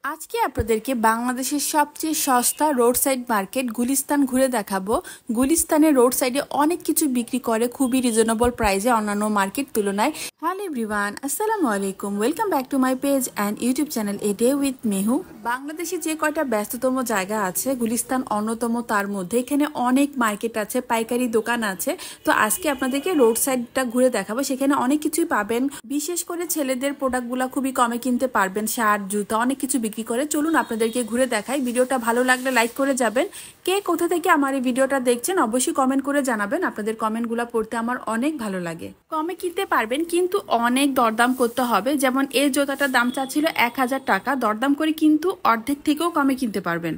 আজকে আপনাদেরকে বাংলাদেশের সবচেয়ে সস্তা রোড সাইড মার্কেট গুলিস্তান ঘুরে দেখাবো। গুলিস্তানের রোড সাইডে অনেক কিছু বিক্রি করে খুবই রিজনেবল প্রাইসে অন্যান্য মার্কেট তুলনায়। হ্যালো এভরিওয়ান, আসসালামু আলাইকুম, welcome back to my page and YouTube channel a day with Mehu. বাংলাদেশে যে কয়টা ব্যস্ততম জায়গা আছে গুলিস্তান অন্যতম, তার মধ্যে এখানে অনেক মার্কেট আছে, পাইকারি দোকান আছে। তো আজকে আপনাদেরকে রোড সাইডটা ঘুরে দেখাবো। সেখানে অনেক কিছুই পাবেন, বিশেষ করে ছেলেদের প্রোডাক্টগুলো খুবই কমে কিনতে পারবেন, শার্ট জুতা অনেক কিছু বিক্রি করে। চলুন আপনাদেরকে ঘুরে দেখাই। ভিডিওটা ভালো লাগলে লাইক করে যাবেন। কে কোথা থেকে আমার এই ভিডিওটা দেখছেন অবশ্যই কমেন্ট করে জানাবেন। আপনাদের কমেন্টগুলো পড়তে আমার অনেক ভালো লাগে। কমে কিনতে পারবেন কিন্তু অনেক দরদাম করতে হবে। যেমন এই জুতাটার দাম চাচ্ছিল 1000 টাকা, দরদাম করে কিন্তু অর্ধেক থেকেও কমে কিনতে পারবেন।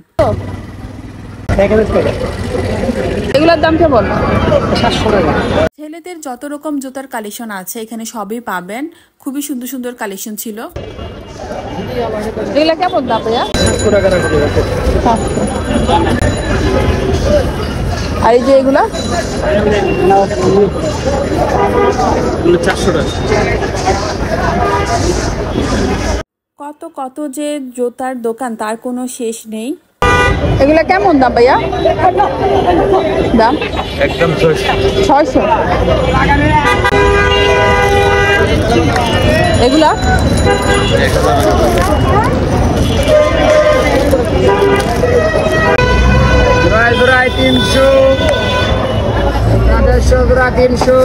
এগুলোর দাম কেমন? 700 টাকা। ছেলেদের যত রকম জুতার কালেকশন আছে এখানে সবই পাবেন। খুবই সুন্দর সুন্দর কালেকশন ছিল। এগুলা কেমন দাম ভাইয়া? 700 টাকা রাখতে হবে। আর এই যে এগুলা 400 টাকা। কত কত যে জুতার দোকান তার কোনো শেষ নেই। এগুলা কেমন দাম ভাইয়া? দাম একদম 600। এগুলা জোড়ায় 300, 300।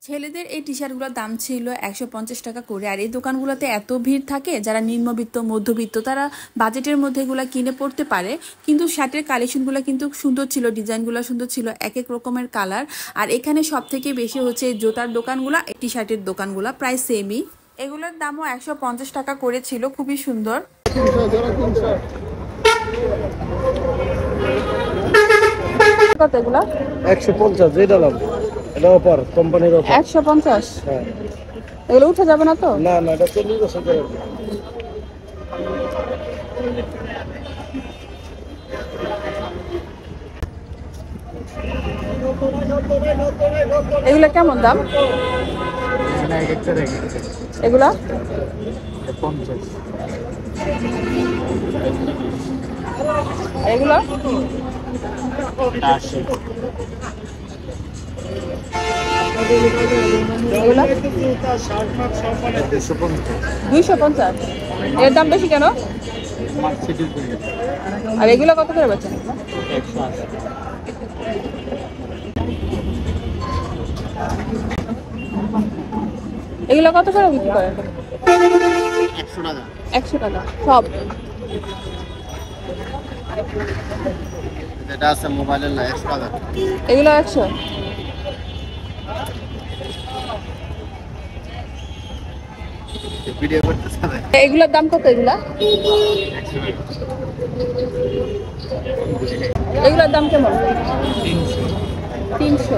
ছেলেদের এই টি শার্টগুলোর দাম ছিল 150 টাকা করে। আর এই দোকানগুলোতে এত ভিড় থাকে, যারা নিম্নবিত্ত মধ্যবিত্ত তারা বাজেটের মধ্যে এগুলো কিনে পড়তে পারে। কিন্তু শার্টের কালেকশনগুলো কিন্তু সুন্দর ছিল, ডিজাইনগুলো সুন্দর ছিল, এক এক রকমের কালার। আর এখানে সব থেকে বেশি হচ্ছে জুতার দোকানগুলো, টি শার্টের দোকানগুলো প্রায় সেমই। এগুলোর দামও 150 টাকা করে ছিল, খুবই সুন্দর। কত এগুলা? 150 যেটা দাম। এটা অফার, কোম্পানির অফার। 150? হ্যাঁ। এগুলো উঠে যাবে না তো? না না, এটা 40 বছর করে। এগুলা কেমন দাম? এগুলা 50। এগুলা 80। এগুলা 250। এর দাম বেশি কেন? আর এগুলো কত করে বেচেন? 180। এগুলো কত করে বিক্রি করেন? 100 টাকা। 100 টাকা সব। এটা আছে মোবাইলের না, 100 টাকা। এগুলো 100। ভিডিও করতে চাই। এগুলোর দাম কত? এগুলা এগুলোর দাম কেমন? 300।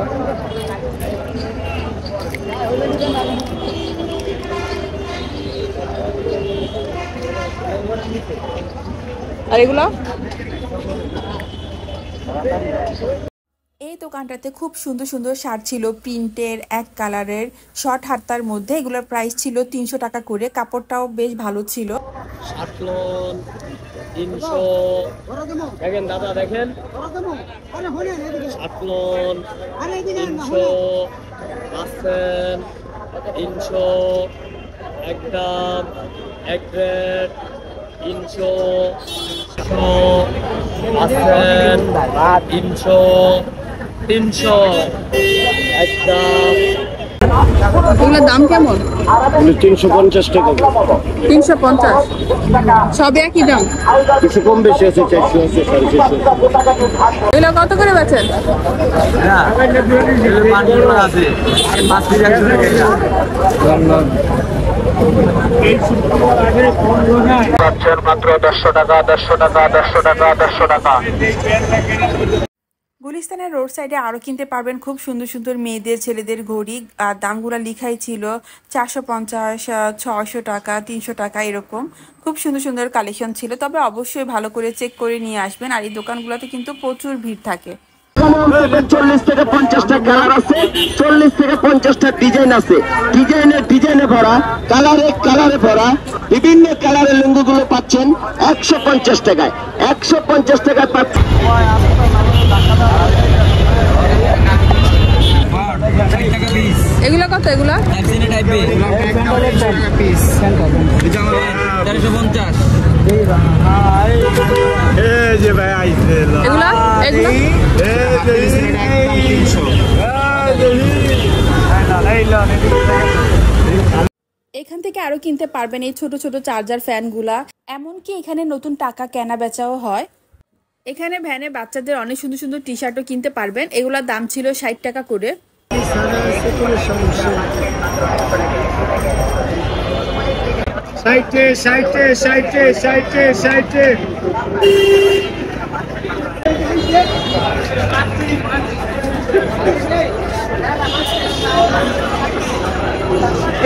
আর এগুলো? এই দোকানটাতে খুব সুন্দর সুন্দর শার্ট ছিল, প্রিন্টের, এক কালারের, শর্ট হাতার মধ্যে। এগুলোর প্রাইস ছিল 300 টাকা করে। কাপড়টাও বেশ ভালো ছিল। শার্টলন 300। দেখেন দাদা, দেখেন শার্টলন 300 আছেন, 300 একদম এক রেট, 300 আছেন, 300 300 একদম। এগুলোর দাম কেমন? 350 টাকা। 350 সব একই দাম? কিছু কম বেশি আছে, 400 আছে, 450। এগুলো কত করে বেচেন? মাত্র 150 টাকা, 150 টাকা, 150 টাকা, 150 টাকা। গুলিস্তানের রোড সাইডে আরও কিনতে পারবেন খুব সুন্দর সুন্দর মেয়েদের ছেলেদের ঘড়ি। আর দামগুলো লিখাই ছিল 450, 600 টাকা, 300 টাকা এরকম। খুব সুন্দর সুন্দর কালেকশন ছিল, তবে অবশ্যই ভালো করে চেক করে নিয়ে আসবেন। আর এই দোকানগুলোতে কিন্তু প্রচুর ভিড় থাকে। 40 থেকে 50টা কালার আছে, 40 থেকে 50টা ডিজাইন আছে। ডিজাইনে ভরা, কালারে ভরা, বিভিন্ন কালারের লুঙ্গিগুলো পাচ্ছেন 150 টাকায়। 150 টাকায় পাচ্ছেন। এগুলো কত? এগুলো এখান থেকে আরো কিনতে পারবেন এই ছোট ছোট চার্জার ফ্যানগুলা। এমনকি এখানে নতুন টাকা কেনা বেচাও হয়। এখানে ভ্যানে বাচ্চাদের অনেক সুন্দর সুন্দর টি শার্টও কিনতে পারবেন। এগুলোর দাম ছিল 60 টাকা করে।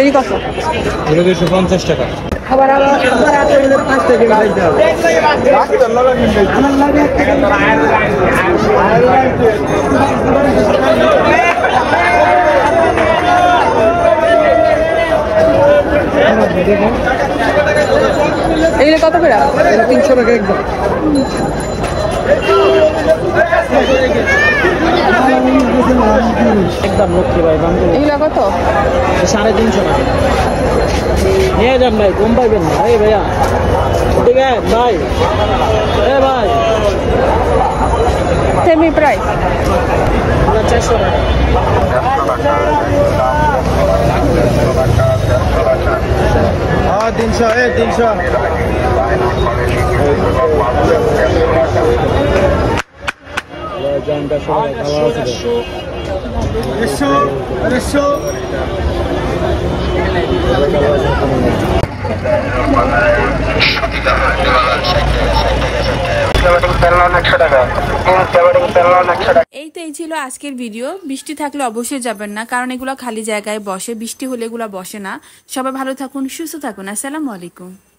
এই কত? 250 টাকা। এগুলো কত করে? 300 টাকা একদম। একদম লক্ষ্মী ভাই। এগুলো কত? 350 টাকা। নিয়ে যান ভাই, কম পাইবেন না। এই ভাইয়া ঠিক আছে ভাই, এ ভাই সেমি প্রাইস 400 টাকা। হ্যাঁ 300, 300। এই তো এই ছিল আজকের ভিডিও। বৃষ্টি থাকলে অবশ্যই যাবেন না, কারণ এগুলো খালি জায়গায় বসে। বৃষ্টি হলে এগুলো বসে না। সবাই ভালো থাকুন, সুস্থ থাকুন। আসসালামু আলাইকুম।